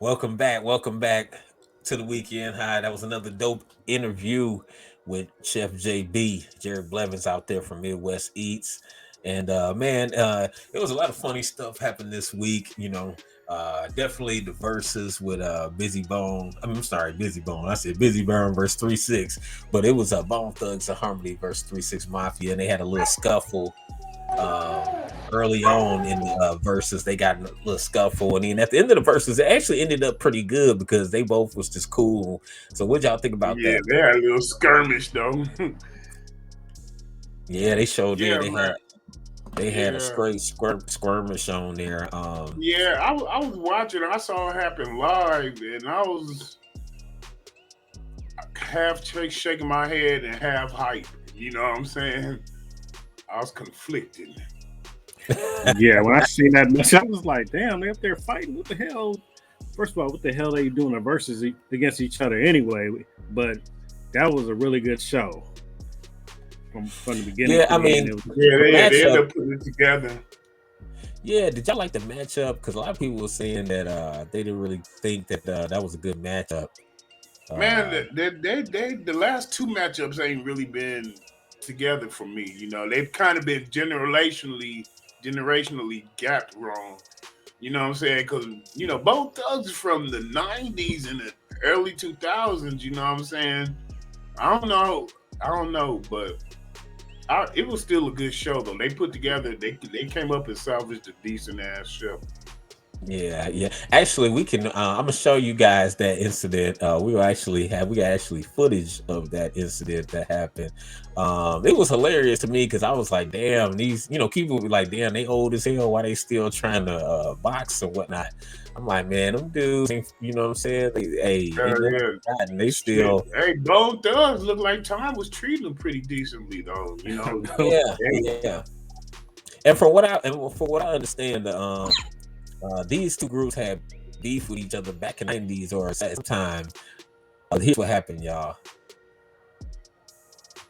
Welcome back to the weekend high. That was another dope interview with Chef JB, Jared Blevins out there from Midwest Eats. And man, it was a lot of funny stuff happened this week. Definitely the verses with Busy Bone. I'm sorry, Busy Bone. I said Busy Bone verse 3-6, but it was Bone Thugs and Harmony verse 3-6 Mafia, and they had a little scuffle early on in the verses. They got in a little scuffle, and then at the end of the verses, it actually ended up pretty good because they both was just cool. So what y'all think about Yeah, that? they had a little skirmish though. Yeah, they showed Yeah, there. man. They had a Yeah, straight skirmish on there. yeah. I was watching. I saw it happen live, and I was half shaking my head and half hype. You know what I'm saying? I was conflicted. Yeah, when I seen that match, I was like, damn, they up there fighting. What the hell? First of all, what the hell they doing the verses against each other anyway? But that was a really good show from the beginning Yeah, to I the end. mean It was Yeah, the they ended matchup. up putting it together. Yeah, did y'all like the matchup? Because a lot of people were saying that they didn't really think that that was a good matchup. Man, Uh, the last two matchups ain't really been together for me. You know, they've kind of been generationally gapped wrong. You know what I'm saying? Because both thugs from the '90s and the early 2000s. You know what I'm saying? I don't know, but it was still a good show though. They put together, they came up and salvaged a decent ass show. Yeah, yeah. Actually, we can. I'm gonna show you guys that incident. We got actually footage of that incident that happened. It was hilarious to me because I was like, "Damn, these people be like, damn, they old as hell. Why they still trying to box and whatnot?" I'm like, man, them dudes, you know what I'm saying? They never Yeah, forgotten. They shit. still, Hey, both thugs look like time was treating them pretty decently though. You know, yeah, they, yeah. And for what I understand, these two groups had beef with each other back in the 90s or at some time. Here's what happened, y'all.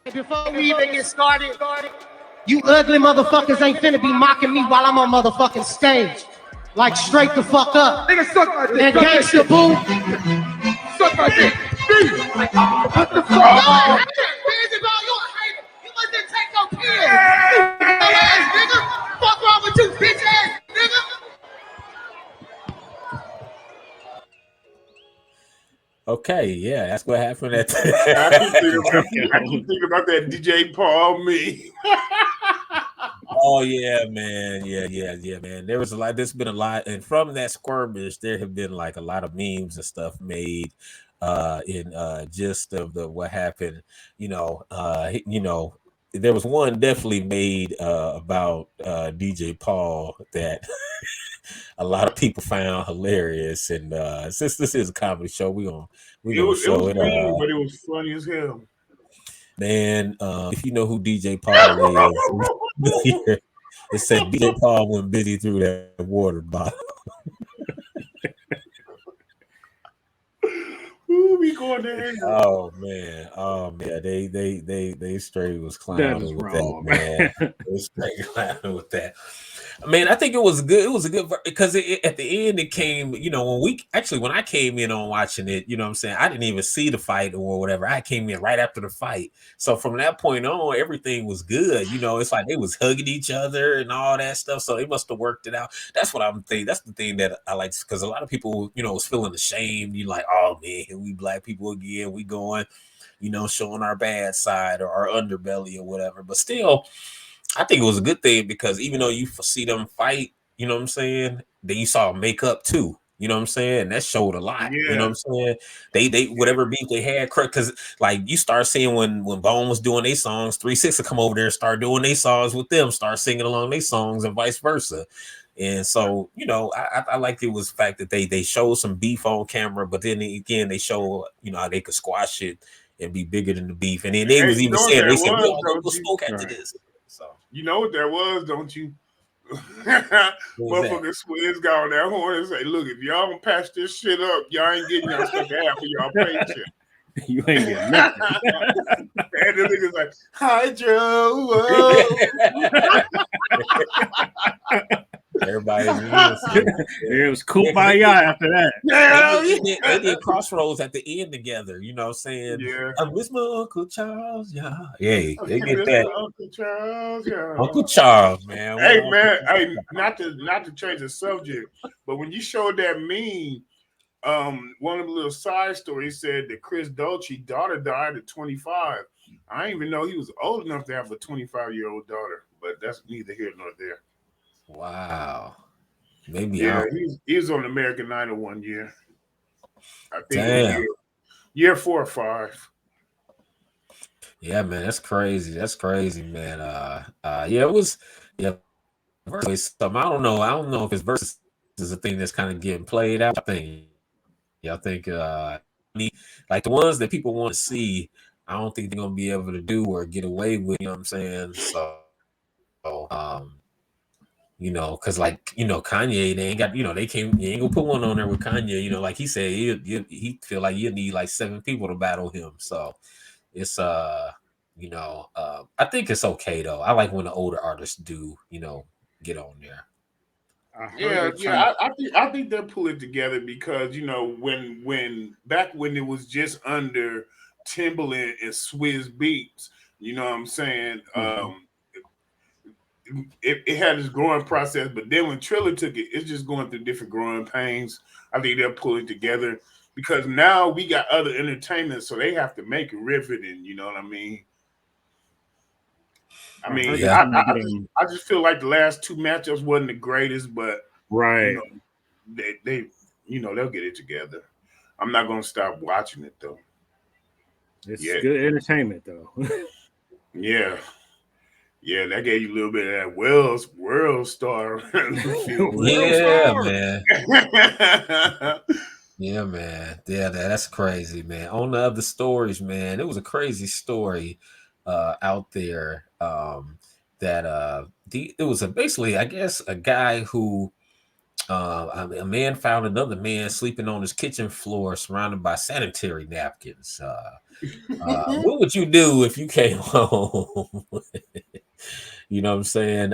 Before we even get started, you ugly motherfuckers ain't finna be mocking me while I'm on motherfucking stage. Like straight the fuck up. Nigga, suck my dick. And gangsta boo. Suck my dick. What the fuck? You're a hater. Busy bro, you a hater. You must didn't take no pills. You ass nigga. Fuck wrong with you, bitch ass nigga. Okay, yeah, that's what happened at I keep thinking about that DJ Paul me. Oh yeah, man. Yeah, man. There's been a lot, and from that skirmish, there have been like a lot of memes and stuff made in gist of the what happened. There was one definitely made about DJ Paul that a lot of people found hilarious. And since this is a comedy show, we're gonna It show was it. mean, but it was funny as hell. Man, if you know who DJ Paul is, here it said DJ Paul went busy through that water bottle. Ooh, we going to hell. Oh man, they straight was that is clowning with that, wrong, man. man. They straight clowning with that. I mean, I think it was good. It was a good because at the end it came. When I came in on watching it, you know what I'm saying, I didn't even see the fight or whatever. I came in right after the fight, so from that point on, everything was good. It's like they was hugging each other and all that stuff. So they must have worked it out. That's what I'm thinking. That's the thing that I like because a lot of people, was feeling ashamed. You like, oh man, here we black people again. We going, showing our bad side or our underbelly or whatever. But still, I think it was a good thing because even though you see them fight, you know what I'm saying, then you saw them make up too. You know what I'm saying? That showed a lot. You know Yeah, what I'm saying? They whatever beef they had, because like you start seeing when Bone was doing their songs, 3 6 would come over there and start doing their songs with them, start singing along their songs and vice versa. And so, I like it was the fact that they showed some beef on camera, but then again they show how they could squash it and be bigger than the beef. And then they hey, was you even know what saying that they said we was, all gonna don't go you? smoke after Right. this. So You know what that was, don't you? what was that? Motherfucker Swizz got on that horn and say, "Look, if y'all don't patch this shit up, y'all ain't getting y'all stuff half of y'all paycheck." You ain't getting nothing. And the nigga's like, "Hi, Joe." Everybody's innocent. It was cool Yeah, 'cause by they y'all did, after that. Hell they yeah. did Crossroads at the end together. You know what I'm saying? Yeah. I miss my Uncle Charles. Yeah. Yeah, they did Mr. that. Uncle Charles, yeah. Uncle Charles, man. What Hey Uncle man, Charles? hey, not to change the subject, but when you showed that meme, one of the little side stories said that Chris Dolce's daughter died at 25. I didn't even know he was old enough to have a 25-year-old daughter, but that's neither here nor there. Wow. Maybe Yeah, I he was on American Idol one year. I think it was damn. year 4 or 5. Yeah, man, that's crazy. That's crazy, man. Yeah, it was yeah, versus something. I don't know if it's versus is a thing that's kind of getting played out. I think like the ones that people want to see, I don't think they're gonna be able to do or get away with, you know what I'm saying? So because like, Kanye, they ain't got, they can't, you ain't gonna put one on there with Kanye, like he said, he feel like you need like 7 people to battle him. So it's I think it's okay though. I like when the older artists do, get on there. I heard Yeah, they're trying yeah, to. I think they're pulling together because when back when it was just under Timberland and Swizz Beats, you know what I'm saying? Mhm. It had this growing process, but then when Triller took it, it's just going through different growing pains. I think they're pulling together because now we got other entertainment, so they have to make it riveting. You know what I mean? I I mean, heard they're Yeah, trying to get I just feel like the last two matchups wasn't the greatest, but you right. know, they they'll get it together. I'm not gonna stop watching it though. It's Yeah, good entertainment though. yeah, yeah. That gave you a little bit of that Wells World Star feel. World yeah, star. man. Yeah, man. Yeah, that's crazy, man. On the other stories, man, it was a crazy story out there. That it was basically, I guess, a guy who a man found another man sleeping on his kitchen floor surrounded by sanitary napkins. What would you do if you came home? You know what I'm saying?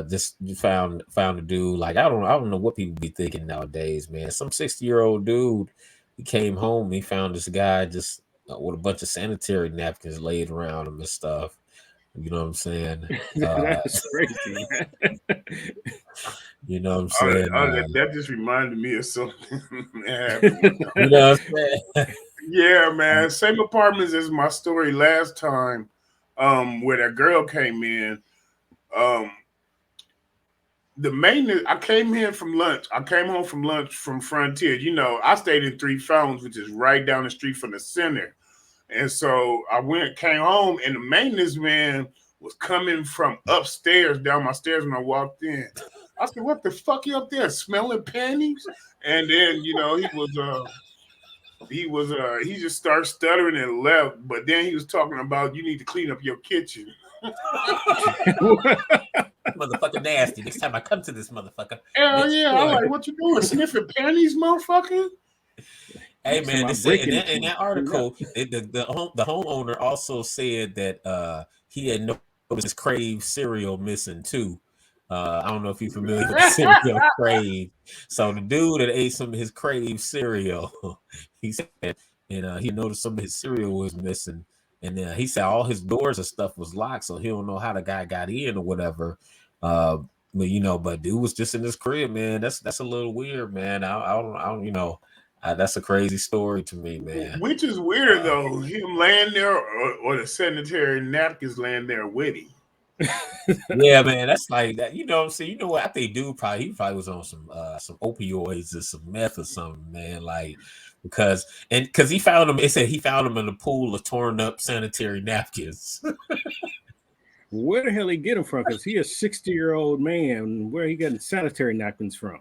Just you found a dude. Like I don't know what people be thinking nowadays, man. Some 60-year-old dude, he came home, he found this guy just with a bunch of sanitary napkins laid around him and stuff. You know what I'm saying? Uh, That's crazy, man. you know what I'm Oh, saying? that just reminded me of something that happened one time. You know what I'm saying? Yeah, man. Same apartments as my story last time, where that girl came in. Um, the maintenance. I came here from lunch. I came home from lunch from Frontier. I stayed in Three Fountains, which is right down the street from the center. And so came home, and the maintenance man was coming from upstairs down my stairs when I walked in. I said, "What the fuck you up there smelling panties?" And then he just started stuttering and left. But then he was talking about you need to clean up your kitchen. Motherfucker nasty. Next time I come to this motherfucker, Hell make yeah! I'm sure. like, what you doing? Sniffing panties, motherfucker? Hey Next time man, I they said break in into that article, the homeowner also said that he had noticed his Crave cereal missing too. I don't know if you're familiar with the cereal Crave. So the dude that ate some of his Crave cereal, he said, and he noticed some of his cereal was missing, and he said all his doors and stuff was locked, so he don't know how the guy got in or whatever. Uh, but dude was just in his crib, man. That's a little weird, man. That's a crazy story to me, man. Which is weird though, him laying there or the sanitary napkins laying there with him. Yeah, man, that's like that. You know what I'm saying? You know what? I think dude he probably was on some opioids or some meth or something, man. Like because he found him. It said he found him in a pool of torn up sanitary napkins. Where the hell he get them from? Because he a 60-year-old man. Where he getting sanitary napkins from?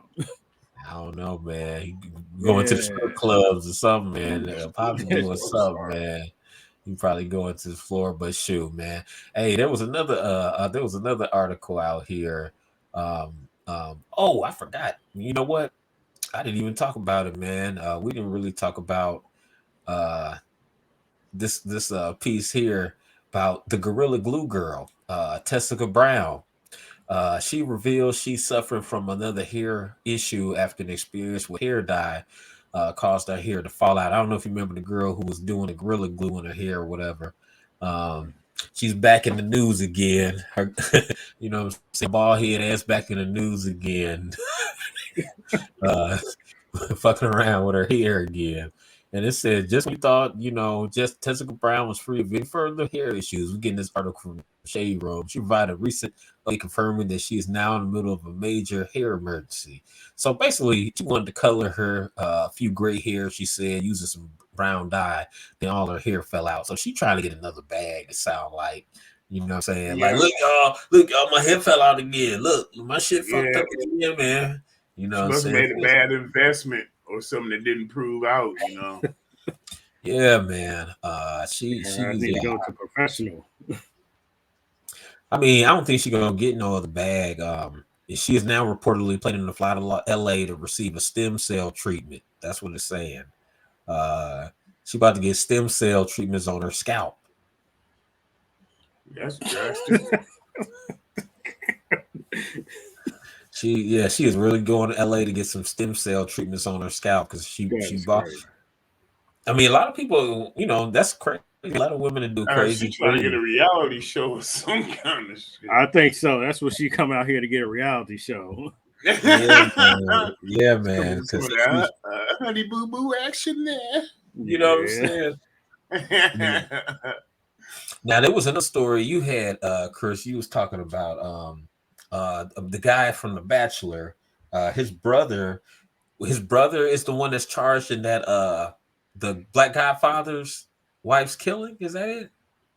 I don't know, man. He going to the Yeah, strip clubs or something, man. Probably that's doing So something, sorry. man. He probably going to the floor, but shoot, man. Hey, there was another article out here. Oh, I forgot. You know what? I didn't even talk about it, man. We didn't really talk about uh this piece here about the Gorilla Glue girl, Tessica Brown. She reveals she's suffering from another hair issue after an experience with hair dye caused her hair to fall out. I don't know if you remember the girl who was doing the Gorilla Glue in her hair or whatever. Um, she's back in the news again. Her, you know, what I'm saying, bald head ass back in the news again. uh, fucking around with her hair again. And it said, just when you thought, just Tessica Brown was free of any further hair issues, we're getting this article from Shade Room. She provided a recent update confirming that she is now in the middle of a major hair emergency. So basically, she wanted to color her a few gray hairs, she said, using some brown dye. Then all her hair fell out. So she trying to get another bag to sound like, you know what I'm saying? Yeah. Like, look, y'all, my hair fell out again. Look, my shit fucked up again, man. You know She what I'm must have saying? made a bad investment or something that didn't prove out, you know. Yeah, man. She's I need to go to professional. I mean, I don't think she's gonna get no other bag. She is now reportedly planning to fly to LA to receive a stem cell treatment. That's what it's saying. She about to get stem cell treatments on her scalp. That's drastic. She is really going to LA to get some stem cell treatments on her scalp because she bought. Crazy. I mean, a lot of people, that's crazy. A lot of women that do crazy. She's trying to get a reality show or some kind of shit. I think so. That's what she come out here to get, a reality show. Yeah, man. Yeah, man. Some of honey boo boo action there. You know what I'm saying? Now there was another story you had, Chris. You was talking about the guy from The Bachelor. His brother is the one that's charged in that the Black Godfather's wife's killing. Is that it?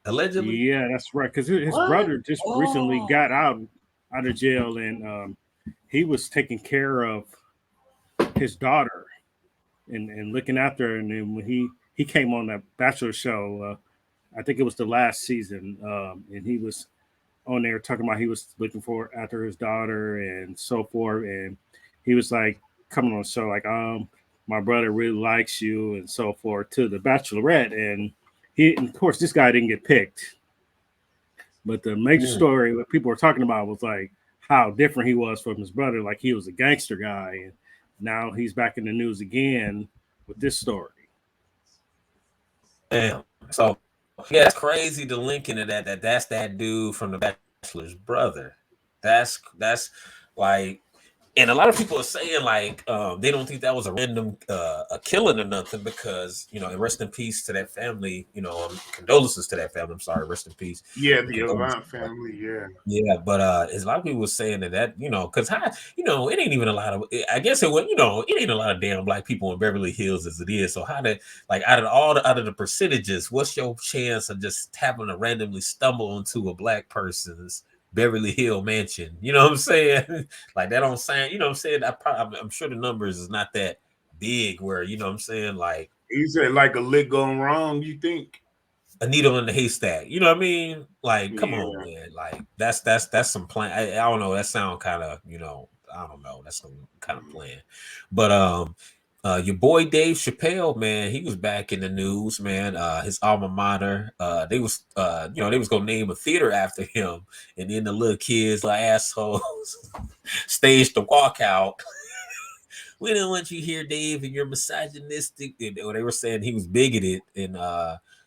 Allegedly. Yeah, that's right. Because his brother just recently got out of jail, and he was taking care of his daughter and looking after her. And then when he came on that Bachelor show, I think it was the last season, and he was on there talking about he was looking after his daughter and so forth. And he was like coming on the show like, my brother really likes you and so forth to the Bachelorette. And of course, this guy didn't get picked. But the major story what people were talking about was like how different he was from his brother. Like he was a gangster guy, and now he's back in the news again with this story. Damn. So yeah, it's crazy to link into that's that dude from The Bachelor's brother. That's like, and a lot of people are saying like they don't think that was a random a killing or nothing because and rest in peace to that family. Condolences to that family. I'm sorry, rest in peace. Yeah, the Avant family. Yeah, but there's a lot of people saying that because it ain't even a lot of. I guess it was it ain't a lot of damn black people in Beverly Hills as it is. So how to like out of the percentages, what's your chance of just having to randomly stumble into a black person's Beverly Hill mansion? You know what I'm saying? Like that don't sound. You know what I'm saying? I'm sure the numbers is not that big. Where you know what I'm saying? Like he said, like a lick gone wrong. You think? A needle in the haystack. You know what I mean? Like, come on, man. Like that's some plan. I don't know. That sound kind of, I don't know. That's some kind of plan. But your boy Dave Chappelle, man, he was back in the news, man. His alma mater. They was gonna name a theater after him, and then the little kids like assholes staged the walkout. We don't want you here, Dave, and you're misogynistic. Or they were saying he was bigoted, and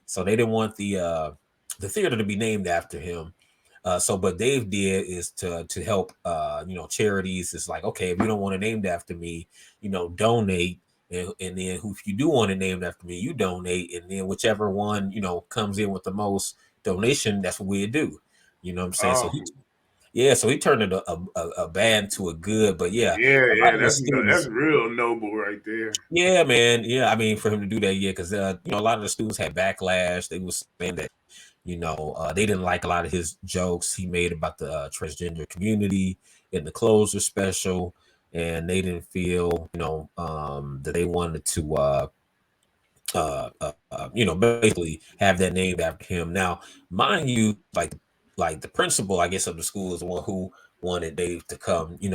so they didn't want the theater to be named after him. But Dave did is to help charities. It's like, okay, if you don't want it named after me, donate, and then if you do want it named after me, you donate, and then whichever one comes in with the most donation, that's what we do. You know what I'm saying? So he turned it a bad to a good, but that's real noble right there. Yeah, man. Yeah, I mean, for him to do that, because a lot of the students had backlash. They was saying that they didn't like a lot of his jokes he made about the transgender community in the closer special, and they didn't feel that they wanted to basically have that named after him. Now, mind you, like the principal, I guess, of the school is the one who wanted Dave to come, be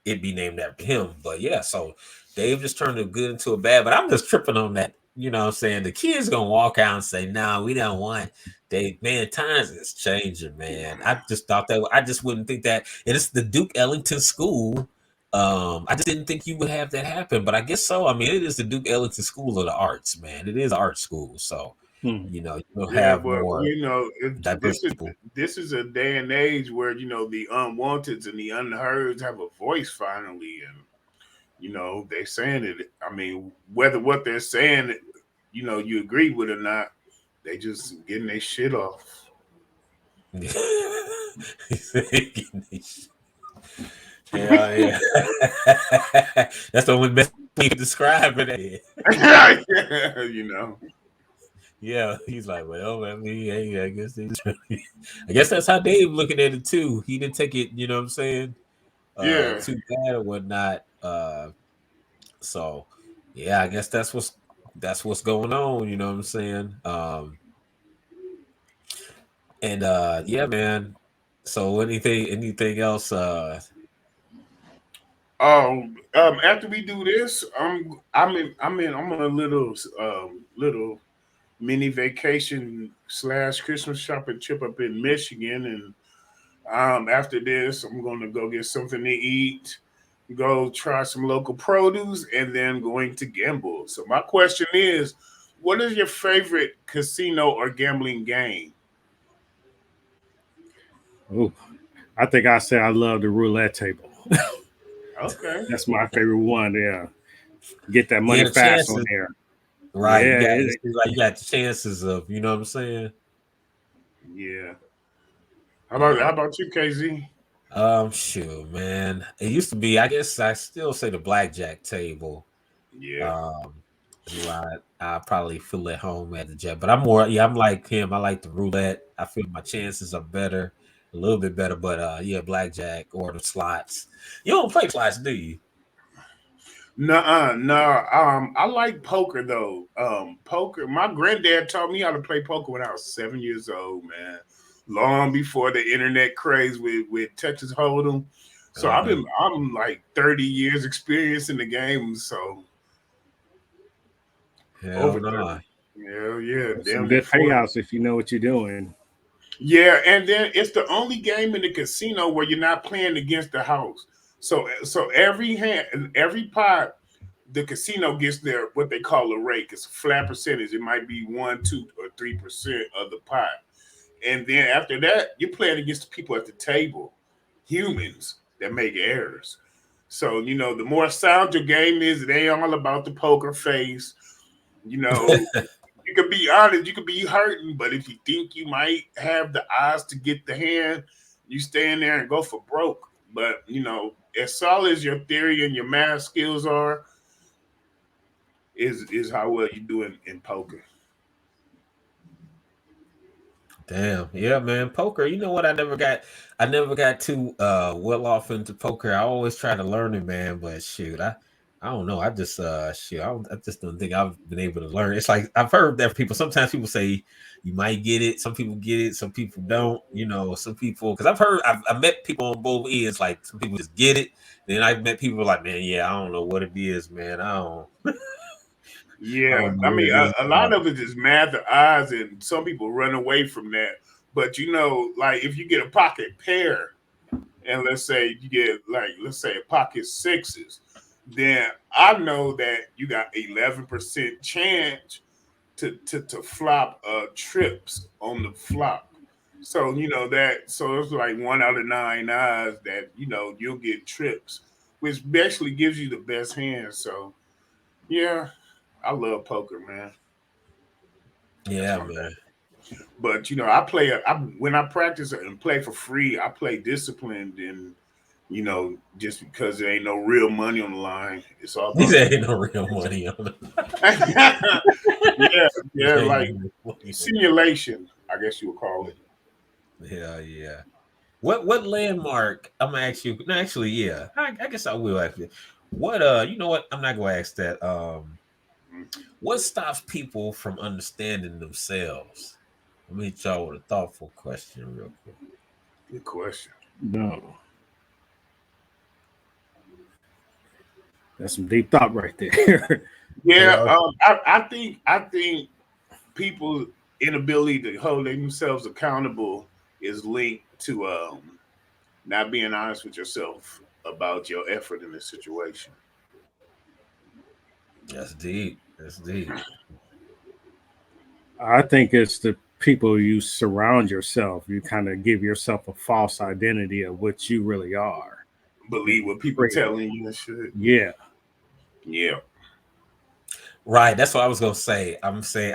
named after him. But yeah, so Dave just turned a good into a bad. But I'm just tripping on that, you know what I'm saying, the kids gonna walk out and say, no, we don't want man, times is changing, man. I just thought that I just wouldn't think that, and it's the Duke Ellington School. I just didn't think you would have that happen, but I guess so. I mean, it is the Duke Ellington School of the Arts, man. It is art school, so you know, you'll Yeah, have but more diverse this is people. this is a day and age where the unwanteds and the unheards have a voice finally, and they're saying it. I mean, whether what they're saying, you agree with or not, they just getting their shit off. Yeah, yeah. That's the only best way to describe it. Yeah, Yeah, he's like, well, I mean, hey, I guess that's how Dave looking at it too. He didn't take it, you know what I'm saying, yeah. too bad or whatnot. So yeah, I guess that's what's going on, you know what I'm saying? And yeah, man. So anything else? After we do this, I'm on a little mini vacation / Christmas shopping trip up in Michigan, and after this, I'm going to go get something to eat, go try some local produce, and then going to gamble. So my question is, what is your favorite casino or gambling game? Oh, I think I said I love the roulette table. Okay. That's my favorite one. Yeah, get that Yeah, money the fast on chances, there. right? You Yeah, got it seems like you got the chances of, you know what I'm saying? Yeah. How Yeah. about you, KZ? Shoot, man. It used to be, I guess I still say the blackjack table. Yeah. Um, is why I probably feel at home at the jet. But I'm more, yeah, I'm like him. I like the roulette. I feel my chances are better, a little bit better. But yeah, blackjack or the slots. You don't play slots, do you? Nuh-uh, no. I like poker though. Poker. My granddad taught me how to play poker when I was 7 years old, man. Long before the internet craze with Texas Hold'em. So Uh-huh. I'm like 30 years experience in the game. So Hell over no. 30. Yeah, yeah, there's some damn near good 40. payouts if you know what you're doing. Yeah, and then it's the only game in the casino where you're not playing against the house. So every hand, every pot, the casino gets their what they call a rake. It's a flat percentage. It might be 1, 2, or 3% of the pot. And then after that, you're playing against the people at the table, humans that make errors. So the more sound your game is, it ain't all about the poker face. You know, you could be honest, you could be hurting, but if you think you might have the odds to get the hand, you stay in there and go for broke. But as solid as your theory and your math skills are, is how well you do in poker. Damn. Yeah, man. Poker. You know what? I never got too well off into poker. I always try to learn it, man. But shoot, I don't know. I just shoot. I just don't think I've been able to learn. It's like I've heard that sometimes people say you might get it. Some people get it. Some people don't. You know, some people because I've met people on both ends. Like some people just get it. Then I've met people like, man, yeah, I don't know what it is, man. I Yeah, don't know I what mean, it is. a lot of it is math or odds, and some people run away from that. But like if you get a pocket pair, and let's say you get let's say a pocket sixes, then I know that you got 11% chance to flop trips on the flop. So so it's like 1 out of 9 odds that you'll get trips, which basically gives you the best hand. So yeah, I love poker, man. That's Yeah, my man. But when I practice and play for free, I play disciplined and just because there ain't no real money on the line, it's all He about said ain't no real money on it. yeah, yeah, Ain't no like real money on it. simulation, I guess you would call it. Yeah, yeah. What landmark? I'm gonna ask you. No, actually, yeah. I guess I will ask you. What you know what? I'm not gonna ask that. What stops people from understanding themselves? Let me hit y'all with a thoughtful question real quick. Good question. No, that's some deep thought right there. You Yeah, know? I think people's inability to hold themselves accountable is linked to not being honest with yourself about your effort in this situation. That's deep. That's deep. I think it's the people you surround yourself. You kind of give yourself a false identity of what you really are, and Believe you what people create. telling you and shit. Yeah, Yeah, Right. That's what I was gonna say. I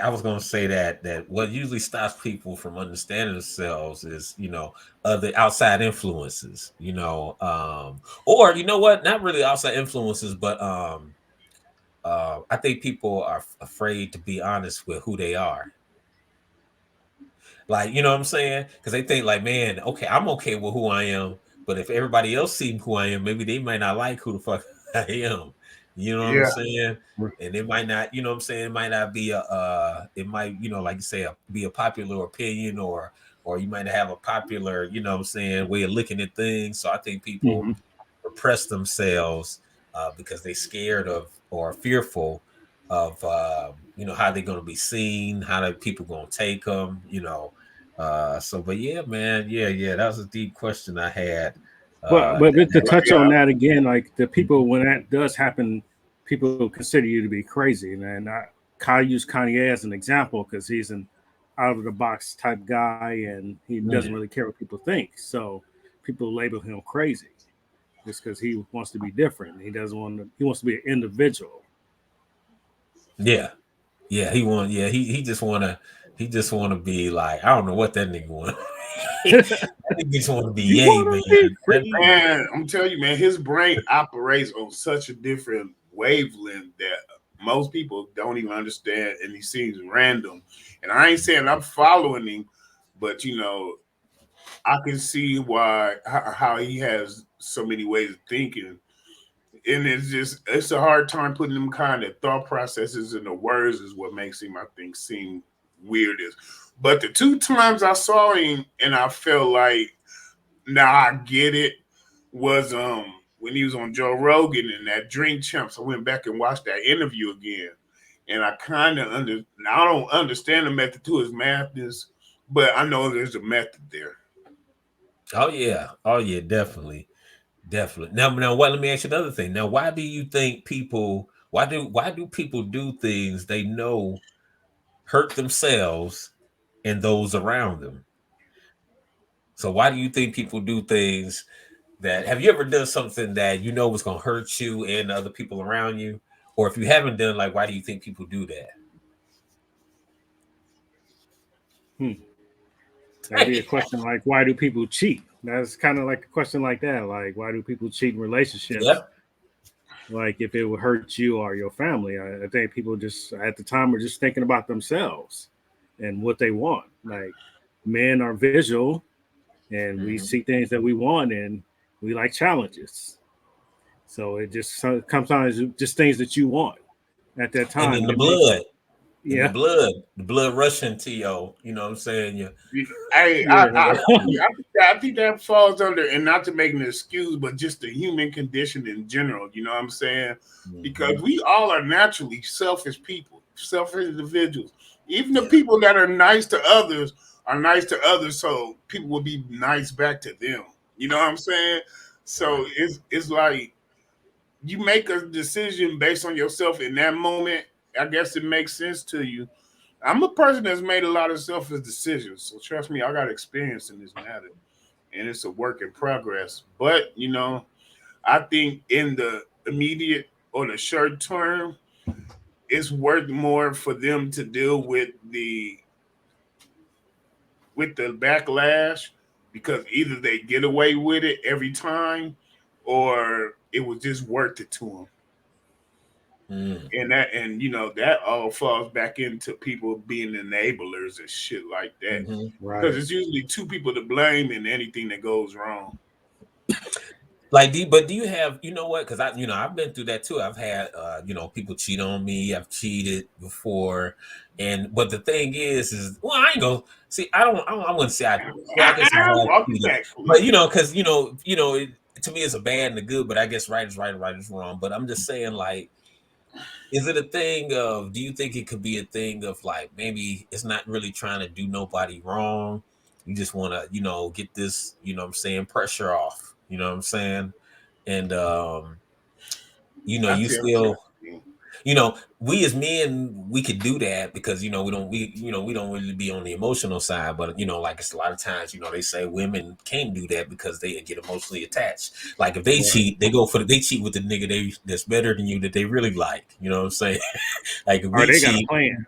was gonna say that what usually stops people from understanding themselves is, other outside influences, or you know what, not really outside influences, but I think people are afraid to be honest with who they are. Like, you know what I'm saying? Because they think like, man, okay, I'm okay with who I am, but if everybody else see who I am, maybe they might not like who the fuck I am. You know what I'm yeah, saying? And it might not, you know what I'm saying? It might not be it might, like you say, be a popular opinion, or you might have a popular, what I'm saying, way of looking at things. So I think people hmm repress themselves because they scared of or fearful of how they're going to be seen, how the people going to take them, so but yeah, man, yeah, that was a deep question I had. but to touch on yeah, that again, like the Mhm. people when that does happen, people consider you to be crazy, and I use Kanye as an example because he's an out of the box type guy, and he doesn't really Mm. care what people think. So people label him crazy just because he wants to be different. He doesn't want to. He wants to be an individual. Yeah, yeah, he just want to be like, I don't know what that nigga want. He just want to be You yay, want to be man. free? man. I'm telling you, man, his brain operates on such a different wavelength that most people don't even understand, and he seems random. And I ain't saying I'm following him, but I can see why how he has so many ways of thinking, and it's a hard time putting them kind of thought processes into words is what makes him, I think, seem weirdest. But the two times I saw him and I felt like now I get it was when he was on Joe Rogan and that Drink Champs. I went back and watched that interview again, and I kind of I don't understand the method to his madness, but I know there's a method there. Oh yeah, definitely. Definitely. Now, what? Let me ask you another thing. Now, why do you think people? Why do people do things they know hurt themselves and those around them? So, why do you think people do things that? Have you ever done something that you know was going to hurt you and other people around you? Or if you haven't done, like, why do you think people do Hmm. That'd that? be a question like, why do people cheat? That's kind of like a question like that. Like, why do people cheat in relationships? Yep. Like, if it would hurt you or your family, I think people just at the time are just thinking about themselves and what they want. Like, men are visual, and we Mhm. see things that we want, and we like challenges. So it just comes on as just things that you want at that And time, then and the it makes blood, and yeah, the blood rushing to you. You know what I'm saying? You. Hey, yeah, I think that falls under, and not to make an excuse, but just the human condition in general. You know what I'm saying? Because Mhm. we all are naturally selfish people, selfish individuals. Even the Yeah. people that are nice to others are nice to others, so people will be nice back to them. You know what I'm saying? So Right. it's like you make a decision based on yourself in that moment. I guess it makes sense to you. I'm a person that's made a lot of selfish decisions, so trust me, I got experience in this matter, and it's a work in progress. But I think in the immediate or the short term, it's worth more for them to deal with the backlash because either they get away with it every time, or it was just worth it to them. Mm. And that all falls back into people being enablers and shit like that, Hmm. because right. it's usually two people to blame in anything that goes wrong. Like, but do you have, you know what? Because I've been through that too. I've had, people cheat on me. I've cheated before, but the thing is, well, I ain't gonna see. I wouldn't say I. Well, I guess I have Walk it cheated, back, but please. because to me it's a bad and a good. But I guess right is right and right is wrong. But I'm just saying, like, Is it a thing of? Do you think it could be a thing of like maybe it's not really trying to do nobody wrong? You just want to, get this, what I'm saying, pressure off. You know what I'm saying? And I you see what still, you mean. we as men, we could do that because we don't really be on the emotional side, but like it's a lot of times, they say women can't do that because they get emotionally attached. Like if they Right. cheat, they cheat with the nigga that's better than you that they really like. You know what I'm saying? Like if Or we they got a cheat, plan.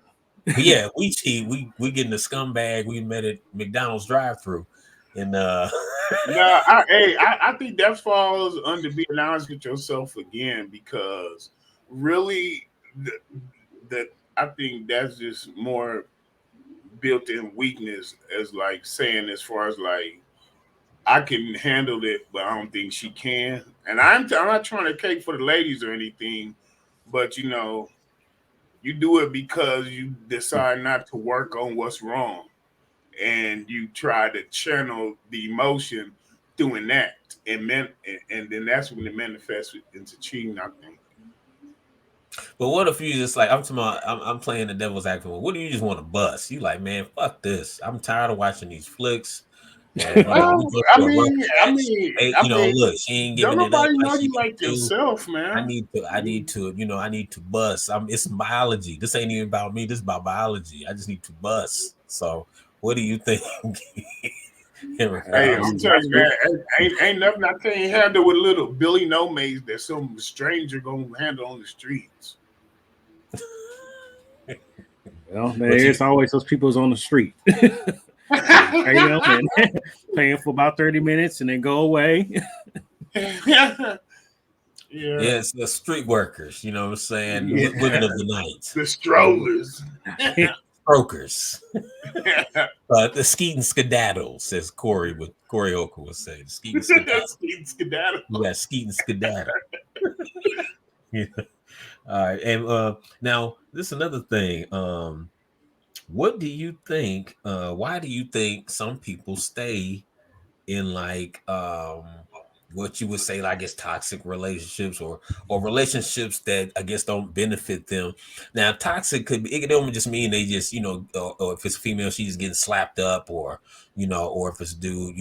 yeah, we cheat, we getting the scumbag we met at McDonald's drive-through, and No, I think that falls under being honest with yourself again because really, that I think that's just more built-in weakness as like saying as far as like I can handle it, but I don't think she can. And I'm not trying to cake for the ladies or anything, but you do it because you decide not to work on what's wrong, and you try to channel the emotion doing that, and then that's when it manifests into cheating. I think. but what if you just like I'm talking about, I'm playing the devil's advocate. What do you just want to bust? You like, man, fuck this. I'm tired of watching these flicks. And we Well, go I to a rough mean, I patch. mean, Hey, I mean, look, she ain't don't giving it up nobody like know she you used like to. yourself, man. I need to bust. It's biology. This ain't even about me. This is about biology. I just need to bust. So, what do you think in Hey, regards I'm to? telling you, man, ain't nothing I can't handle with little Billy No Maze that some stranger gonna handle on the streets. Well, What you? there's always those people's on the street. You pay them and pay them for about 30 minutes and then go away. Yeah, Yes, the street workers. You know what I'm saying? Yeah. Women of the night, the strollers. brokers. The skeeting skedaddles, as Corey Holcomb would say. The skeeting skedaddle. Skedaddle. Yeah, skeeting skedaddle. Yeah. All right. And now this is another thing. What do you think? Why do you think some people stay in like what you would say like it's toxic relationships or relationships that I guess don't benefit them? Now toxic it don't just mean they just or if it's female she's getting slapped up or if it's dude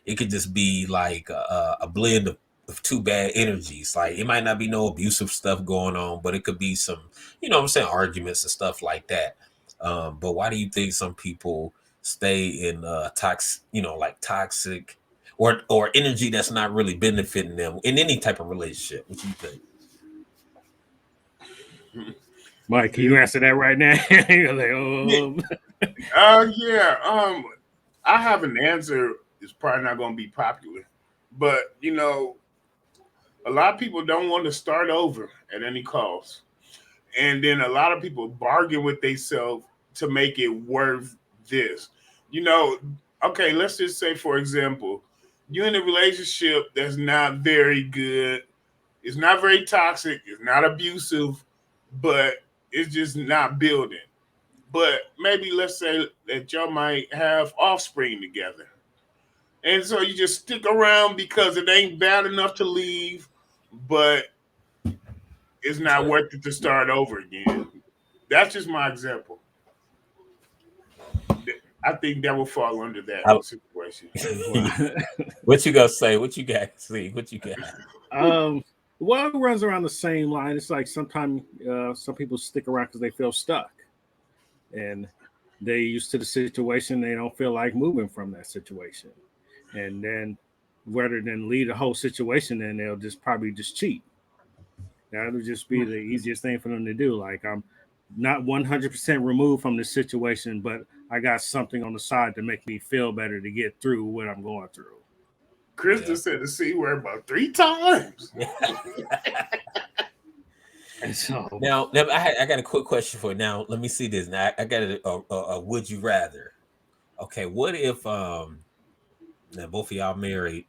it could just be like a blend of two bad energies. Like it might not be no abusive stuff going on, but it could be some what I'm saying, arguments and stuff like that. But why do you think some people stay in like toxic or energy that's not really benefiting them in any type of relationship? What do you think? Mike, can you answer that right now? You're like, Yeah. I have an answer. It's probably not gonna be popular, but a lot of people don't want to start over at any cost. And then a lot of people bargain with themselves to make it worth this. You know, okay, let's just say, for example, you're in a relationship that's not very good, it's not very toxic, it's not abusive, but it's just not building. But maybe let's say that y'all might have offspring together. And so you just stick around because it ain't bad enough to leave, but it's not worth it to start over again. That's just my example. I think that will fall under that I- situation. what you gonna say? What you got? See what you got? Well, it runs around the same line. It's like sometimes some people stick around because they feel stuck and they used to the situation. They don't feel like moving from that situation. And then rather than leave the whole situation, then they'll just probably just cheat. That would just be the easiest thing for them to do. Like I'm not 100% removed from the situation, but I got something on the side to make me feel better to get through what I'm going through. Krista Yeah. said the C word about 3 times. And so Now I got a quick question for you. Now. Let me see this. Now I got a would you rather. Okay, what if now both of y'all married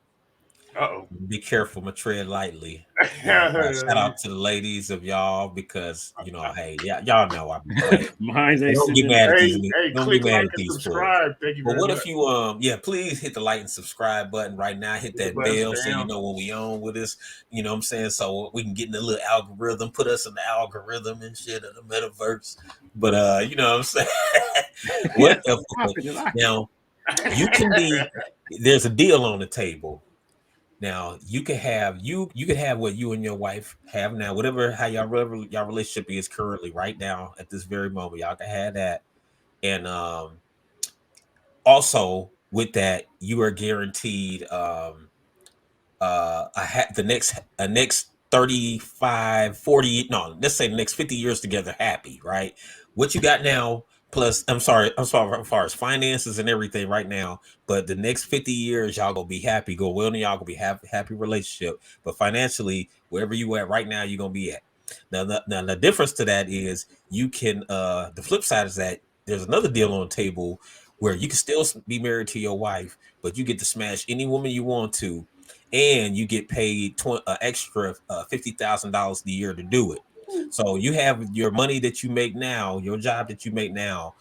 Uh-oh. Be careful, I'm gonna tread lightly. Shout Mine's out to the ladies of y'all because hey, yeah, y'all know I be playing. ain't Don't get sitting. mad at these. Hey, Don't get click mad like at and these fools. subscribe. Thank you But very what much. if you please hit the like and subscribe button right now. Hit Hit the that button bell so you spam. know when we on with us. You know what I'm saying? So we can get in the little algorithm, put us in the algorithm and shit of the metaverse. But you know what I'm saying? What if now you can be there's a deal on the table. Now you could have you could have what you and your wife have now, whatever y'all relationship is currently right now at this very moment. Y'all can have that. And also with that, you are guaranteed the next 35 40 no let's say the next 50 years together happy, right? What you got now plus I'm sorry as far as finances and everything right now, but the next 50 years y'all gonna be happy, go well, and y'all gonna be happy relationship, but financially wherever you at right now you're gonna be at. Now the difference to that is you can the flip side is that there's another deal on the table where you can still be married to your wife, but you get to smash any woman you want to, and you get paid extra $50,000 a year to do it. So you have your money that you make now, your job that you make now,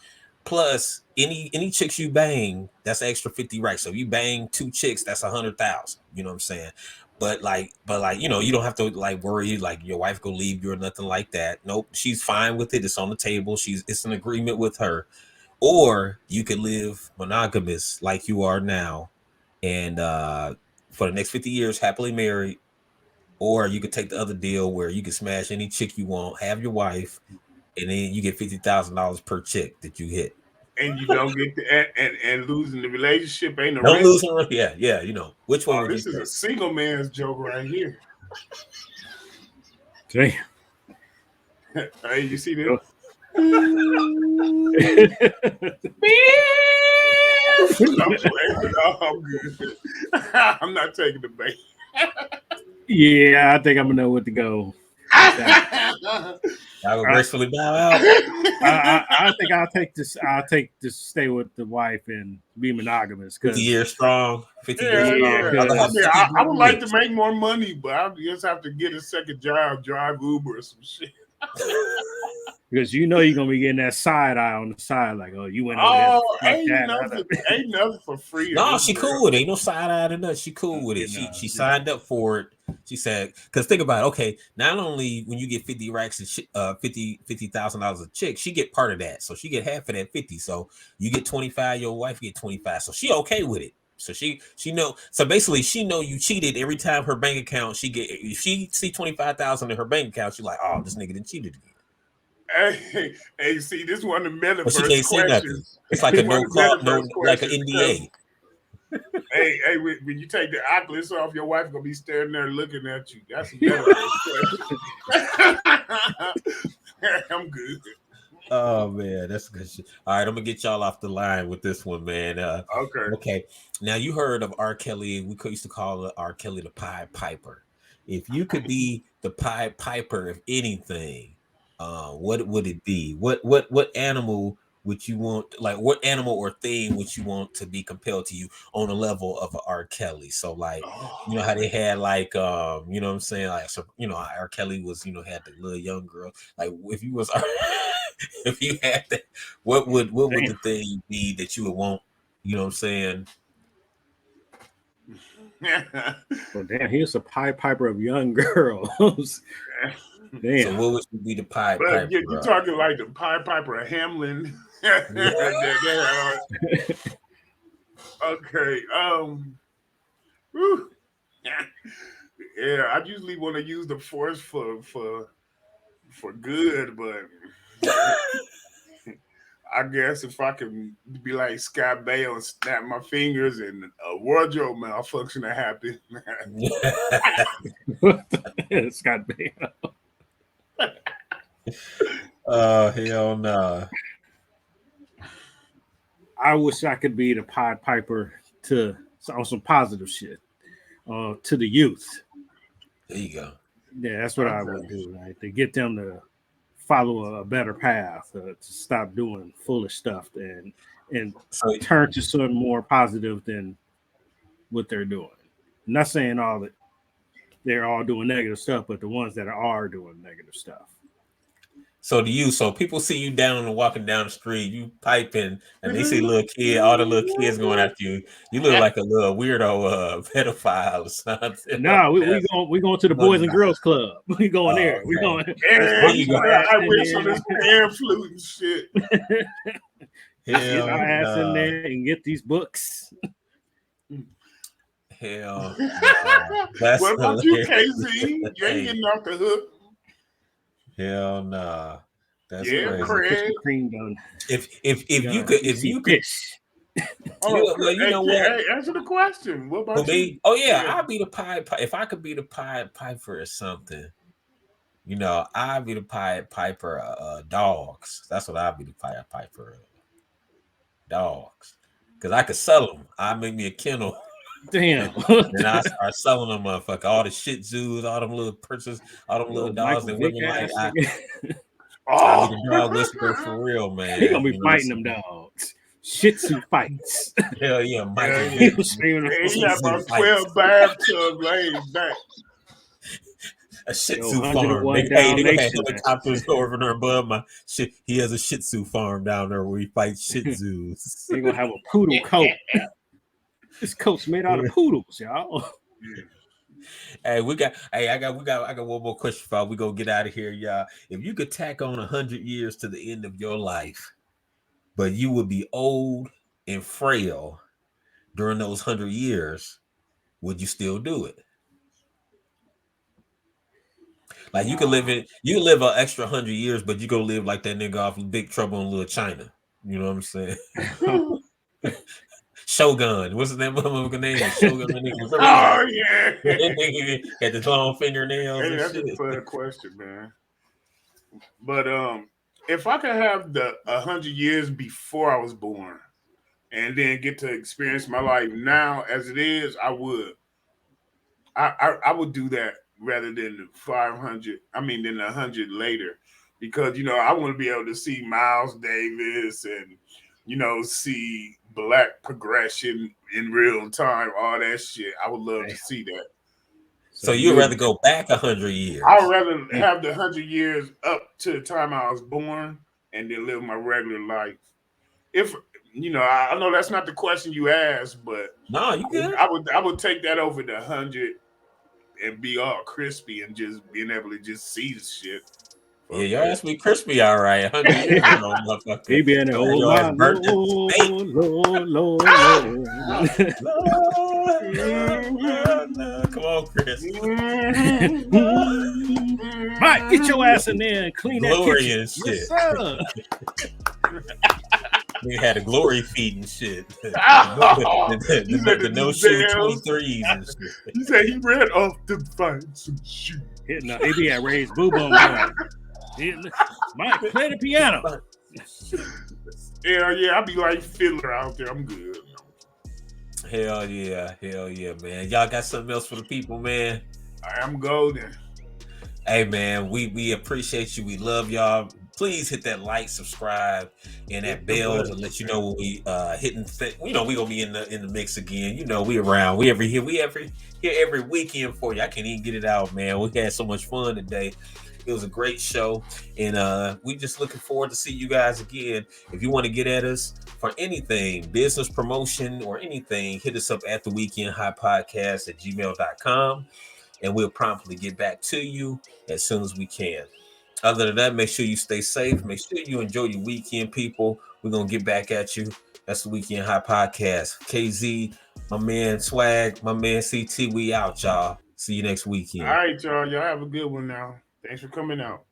plus any chicks you bang, that's extra 50 racks. So if you bang 2 chicks, that's 100,000. You know what I'm saying? But you don't have to like worry like your wife go leave you or nothing like that. Nope, she's fine with it. It's on the table. It's an agreement with her. Or you could live monogamous like you are now, and for the next 50 years happily married. Or you could take the other deal where you can smash any chick you want, have your wife, and then you get $50,000 per chick that you hit. And you don't get and losing the relationship ain't a Don't risk. lose her. Yeah. Which one Oh, would you this is a take? single man's joke right here. Damn. Hey, you see this? I'm playing. No, I'm good. I'm not taking the bait. Yeah, I think I'm gonna know what to go. I will gracefully bow out. I think I'll take this. I'll take this. Stay with the wife and be monogamous 50 because years strong. 50 years Yeah, Yeah, strong. yeah. Rather I have mean, 50 I would like to rich. make more money, but I just have to get a second job, drive Uber or some shit. you're gonna be getting that side eye on the side, like, oh, you went over there to Oh, fuck that. ain't nothing for free in No, this she world. cool with it. Ain't no side eye to nothing. She cool with it. She signed up for it. She said, because think about it. Okay, not only when you get 50 racks and $50,000 a chick, she get part of that. So she get half of that 50. So you get 25, your wife get 25. So she okay with it. So she know. So basically, she know you cheated every time her bank account. If she see 25,000 in her bank account, she like, oh, this nigga done cheated again. Hey, see, this one of the But she metaverse can't say nothing. questions. It's like a This one no of the clause, metaverse like an questions because NDA. hey, when you take the Oculus off, your wife gonna be staring there looking at you. That's a metaverse question. I'm good. Oh man, that's good shit. All right, I'm gonna get y'all off the line with this one, man. Okay. Okay. Now you heard of R. Kelly. Used to call R. Kelly the Pied Piper. If you could be the Pied Piper of anything, what would it be? What animal would you want? Like, what animal or thing would you want to be compelled to you on a level of a R. Kelly? So, like, you know how they had like, you know what I'm saying? Like, so R. Kelly was, had the little young girl. Like, if you was if you had that, what would the thing be that you would want? You know what I'm saying? Well, damn, here's a Pied Piper of young girls. So Damn. what would you be the Pied But Piper you of? talking like the Pied Piper of Hamlin. Okay. Whew. Yeah, I usually want to use the force for good, but I guess if I can be like Scott Bale and snap my fingers and a wardrobe malfunction to happen. Scott Bale. Oh hell no! I wish I could be the Pied Piper on some positive shit. To the youth. There you go. Yeah, that's what I would do. Right? To get them to follow a better path, to stop doing foolish stuff and So turn to something more positive than what they're doing. not saying all that they're all doing negative stuff, but the ones that are doing negative stuff. So so people see you down and walking down the street, you piping, and they see little kid, all the little kids going after you. You look like a little weirdo pedophile or something. No, we going to the Boys and Girls Club. We going there. Okay. We going. Yeah, you go. I wish on this pan flute and shit. Get our ass in there and get these books. Hell, what about you, KZ? You ain't getting off the hook. Hell nah. That's crazy. Craig. Cream done. If you could fish. You know what? Hey, answer the question. What about you? Oh yeah, I'll be the Pied Piper. If I could be the Pied Piper or something, you know, I'd be the Pied Piper dogs. That's what I'd be the Pied Piper dogs. Because I could sell them. I'd make me a kennel. Damn. And I start selling them, motherfucker. All the Shih Tzus, all them little purses, all them little dogs that women like. I'll be the dog whisperer for real, man. He gonna be fighting them dogs. Shih Tzu fights. Hell yeah, Michael. He got about 12 bathtubs laying back. A Shih Tzu farm. They had helicopters over there above my shit. He has a Shih Tzu farm down there where he fights Shih Tzus. They're gonna have a poodle coat. This coat's made out of poodles, y'all. Hey, I got one more question before we go get out of here, y'all. If you could tack on 100 years to the end of your life, but you would be old and frail during those 100 years, would you still do it? Like you live an extra 100 years, but you go live like that nigga off of Big Trouble in Little China. You know what I'm saying? Shogun. What's his name? Shogun. Oh yeah. Had the long fingernails. Hey, that's a fair question, man. But if I could have the 100 years before I was born, and then get to experience my life now as it is, I would. I would do that rather than the 500. I mean, than the 100 later, because I want to be able to see Miles Davis and see black progression in real time, all that shit. I would love to see that. So you'd rather go back 100 years? I'd rather have the 100 years up to the time I was born and then live my regular life. If I know that's not the question you asked, but no, you good. I would take that over the 100 and be all crispy and just being able to just see the shit. Yeah, your ass be crispy, all right. 100 years ago, motherfucker. He be in there, Come on, Chris. Mike, get your ass in there and clean glory that kitchen. And shit. We had a glory feed and shit. The no shoe 23s and shit. He said he ran off to find some shoes. No, he be at Ray's Boo Boo. Mike, play the piano. Yeah, I'll be like Fiddler out there. I'm good. Hell yeah, man. Y'all got something else for the people, man? I'm golden. Hey, man, we appreciate you. We love y'all. Please hit that like, subscribe, and that bell to let you know when we hitting. We gonna be in the mix again. We around. We here every weekend for you. I can't even get it out, man. We had so much fun today. It was a great show, and we just looking forward to see you guys again. If you want to get at us for anything, business promotion or anything, hit us up at theweekendhighpodcast@gmail.com, and we'll promptly get back to you as soon as we can. Other than that, make sure you stay safe. Make sure you enjoy your weekend, people. We're going to get back at you. That's the Weekend High Podcast. KZ, my man Swag, my man CT, we out, y'all. See you next weekend. All right, y'all. Y'all have a good one now. Thanks for coming out.